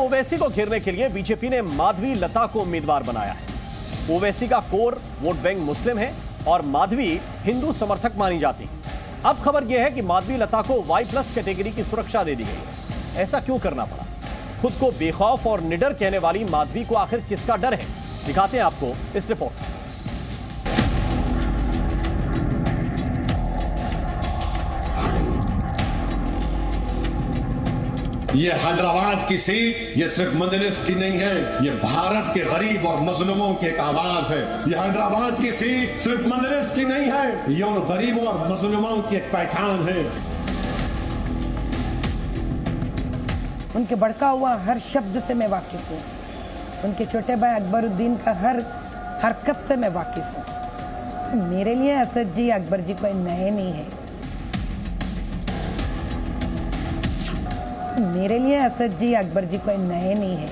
ओवैसी को घेरने के लिए बीजेपी ने माधवी लता को उम्मीदवार बनाया है। ओवैसी का कोर वोट बैंक मुस्लिम है और माधवी हिंदू समर्थक मानी जाती है। अब खबर यह है कि माधवी लता को Y+ कैटेगरी की सुरक्षा दे दी गई है। ऐसा क्यों करना पड़ा? खुद को बेखौफ और निडर कहने वाली माधवी को आखिर किसका डर है? दिखाते हैं आपको इस रिपोर्ट। ये हैदराबाद की सीट ये सिर्फ मजलिस की नहीं है, ये भारत के गरीब और मजलूमों की एक आवाज है। ये हैदराबाद की सीट सिर्फ मजलिस की नहीं है, ये उन गरीबों और मजलूमों की एक पहचान है। उनके भड़का हुआ हर शब्द से मैं वाकिफ हूँ। उनके छोटे भाई अकबरुद्दीन का हर हरकत से मैं वाकिफ हूँ। मेरे लिए असद जी अकबर जी कोई नए नहीं है। मेरे लिए असद जी अकबर जी कोई नए नहीं है।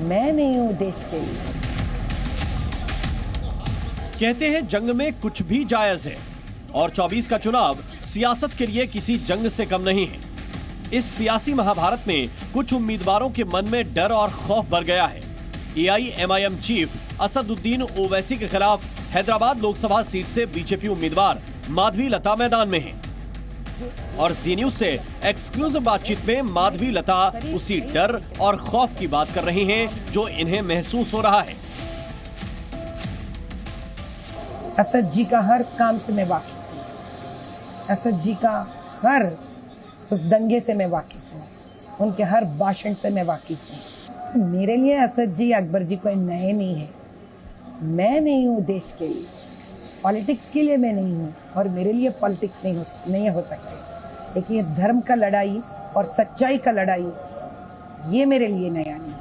मैं नहीं हूं देश के लिए। कहते हैं जंग में कुछ भी जायज है और 24 का चुनाव सियासत के लिए किसी जंग से कम नहीं है। इस सियासी महाभारत में कुछ उम्मीदवारों के मन में डर और खौफ भर गया है। AIMIM चीफ असदुद्दीन ओवैसी के खिलाफ हैदराबाद लोकसभा सीट से बीजेपी उम्मीदवार माधवी लता मैदान में है और जी न्यूज से एक्सक्लूसिव बातचीत में माधवी लता उसी डर और खौफ की बात कर रही हैं जो इन्हें महसूस हो रहा है। असद जी का हर काम से मैं वाकिफ हूँ। असद जी का हर उस दंगे से मैं वाकिफ हूँ। उनके हर भाषण से मैं वाकिफ हूँ। मेरे लिए असद जी अकबर जी कोई नए नहीं है। मैं नहीं हूँ देश के लिए, पॉलिटिक्स के लिए मैं नहीं हूँ और मेरे लिए पॉलिटिक्स नहीं हो सकती। लेकिन ये धर्म का लड़ाई और सच्चाई का लड़ाई, ये मेरे लिए नया नहीं है।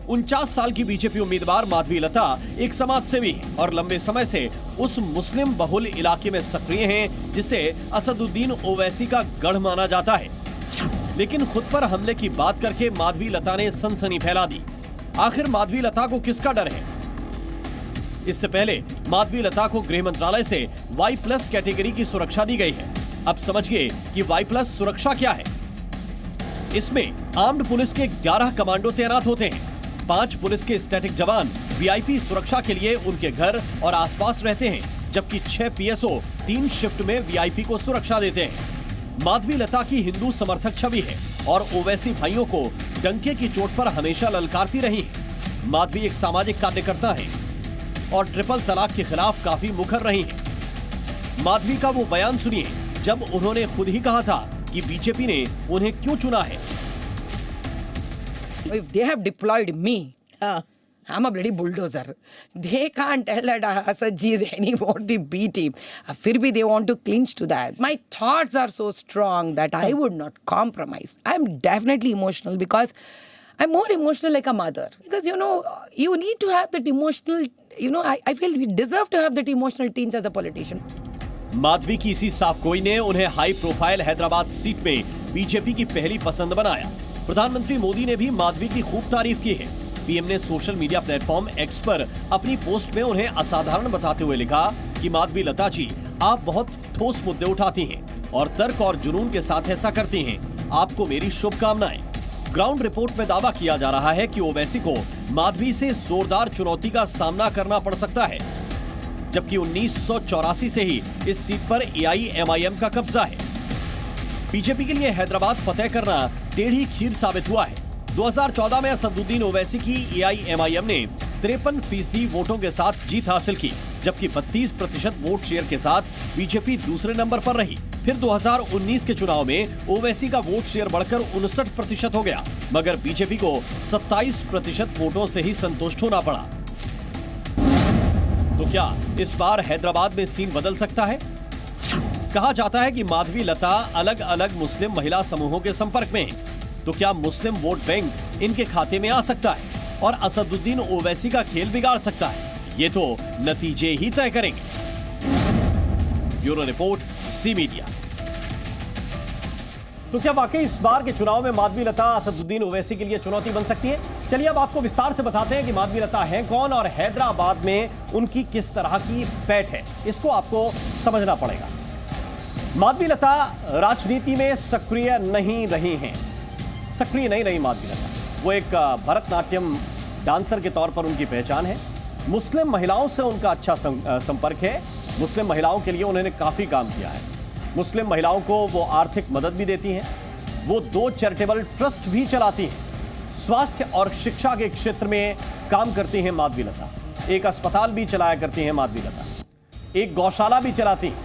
49 साल की बीजेपी उम्मीदवार माधवी लता एक समाजसेवी और लंबे समय से उस मुस्लिम बहुल इलाके में सक्रिय हैं जिसे असदुद्दीन ओवैसी का गढ़ माना जाता है। लेकिन खुद पर हमले की बात करके माधवी लता ने सनसनी फैला दी। आखिर माधवी लता को किसका डर है? इससे पहले माधवी लता को गृह मंत्रालय से Y+ कैटेगरी की सुरक्षा दी गई है। अब समझिए कि Y+ सुरक्षा क्या है। इसमें आर्म्ड पुलिस के 11 कमांडो तैनात होते हैं। 5 पुलिस के स्टैटिक जवान VIP सुरक्षा के लिए उनके घर और आसपास रहते हैं, जबकि 6 PSO 3 शिफ्ट में VIP को सुरक्षा देते हैं। माधवी लता की हिंदू समर्थक छवि है और ओवैसी भाइयों को डंके की चोट पर हमेशा ललकारती रही है। माधवी एक सामाजिक कार्यकर्ता है और ट्रिपल तलाक के खिलाफ काफी मुखर रही हैं। माधवी का वो बयान सुनिए जब उन्होंने खुद ही कहा था कि बीजेपी ने उन्हें क्यों चुना है। If they have deployed me, I'm a bloody bulldozer. They can't tell that Asad ji is any more the B team. फिर भी they want to clinch to that. My thoughts are so strong that I would not compromise. I'm definitely emotional because I'm more emotional like a mother. Because, you need to have that emotional, I feel we deserve to have that emotional tinge as a politician. Madhavi की इसी साफ गोई ने उन्हें high profile Hyderabad seat में BJP की पहली पसंद बनाया। प्रधानमंत्री मोदी ने भी माधवी की खूब तारीफ की है। पीएम ने सोशल मीडिया प्लेटफॉर्म X पर अपनी पोस्ट में उन्हें असाधारण बताते हुए लिखा कि माधवी लता जी, आप बहुत ठोस मुद्दे उठाती हैं और तर्क और जुनून के साथ ऐसा करती हैं। आपको मेरी शुभकामनाएं। ग्राउंड रिपोर्ट में दावा किया जा रहा है कि ओवैसी को माधवी से जोरदार चुनौती का सामना करना पड़ सकता है, जबकि 1984 से ही इस सीट पर AIMIM का कब्जा है। बीजेपी के लिए हैदराबाद फतेह करना टेढ़ी खीर साबित हुआ है। 2014 में असदुद्दीन ओवैसी की AIMIM ने 53% वोटों के साथ जीत हासिल की, जबकि 32% वोट शेयर के साथ बीजेपी दूसरे नंबर पर रही। फिर 2019 के चुनाव में ओवैसी का वोट शेयर बढ़कर 59% हो गया, मगर बीजेपी को 27% वोटों से ही संतुष्ट होना पड़ा। तो क्या इस बार हैदराबाद में सीन बदल सकता है? कहा जाता है कि माधवी लता अलग अलग मुस्लिम महिला समूहों के संपर्क में है। तो क्या मुस्लिम वोट बैंक इनके खाते में आ सकता है और असदुद्दीन ओवैसी का खेल बिगाड़ सकता है? ये तो नतीजे ही तय करेंगे। Bureau report, C media. तो क्या वाकई इस बार के चुनाव में माधवी लता असदुद्दीन ओवैसी के लिए चुनौती बन सकती है? चलिए अब आपको विस्तार से बताते हैं कि माधवी लता है कौन और हैदराबाद में उनकी किस तरह की पैठ है। इसको आपको समझना पड़ेगा। माधवी लता राजनीति में सक्रिय नहीं रही हैं। सक्रिय नहीं रही माधवीलता। वो एक भरतनाट्यम डांसर के तौर पर उनकी पहचान है। मुस्लिम महिलाओं से उनका अच्छा संपर्क है। मुस्लिम महिलाओं के लिए उन्होंने काफ़ी काम किया है। मुस्लिम महिलाओं को वो आर्थिक मदद भी देती हैं। वो 2 चैरिटेबल ट्रस्ट भी चलाती हैं। स्वास्थ्य और शिक्षा के क्षेत्र में काम करती हैं माधवीलता। एक अस्पताल भी चलाया करती हैं माधवीलता। एक गौशाला भी चलाती हैं।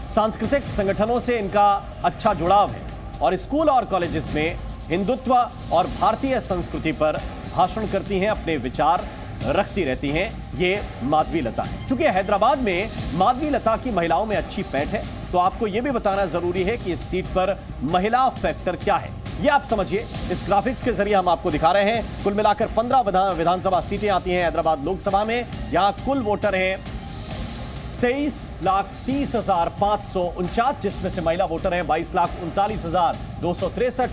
सांस्कृतिक संगठनों से इनका अच्छा जुड़ाव है और स्कूल और कॉलेजेस में हिंदुत्व और भारतीय संस्कृति पर भाषण करती हैं, अपने विचार रखती रहती हैं। ये माधवीलता है। चूंकि हैदराबाद में माधवीलता की महिलाओं में अच्छी पैठ है, तो आपको यह भी बताना जरूरी है कि इस सीट पर महिला फैक्टर क्या है, ये आप समझिए। इस ग्राफिक्स के जरिए हम आपको दिखा रहे हैं। कुल मिलाकर 15 विधानसभा सीटें आती हैं हैदराबाद लोकसभा में। यहां कुल वोटर हैं 23,30,549, जिसमें से महिला वोटर हैं 22,39,263।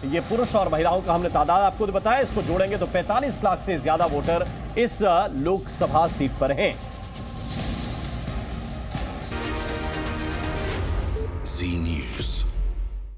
ये पुरुष और महिलाओं का हमने तादाद आपको बताया। इसको जोड़ेंगे तो 45 लाख से ज्यादा वोटर इस लोकसभा सीट पर हैं। Zee News.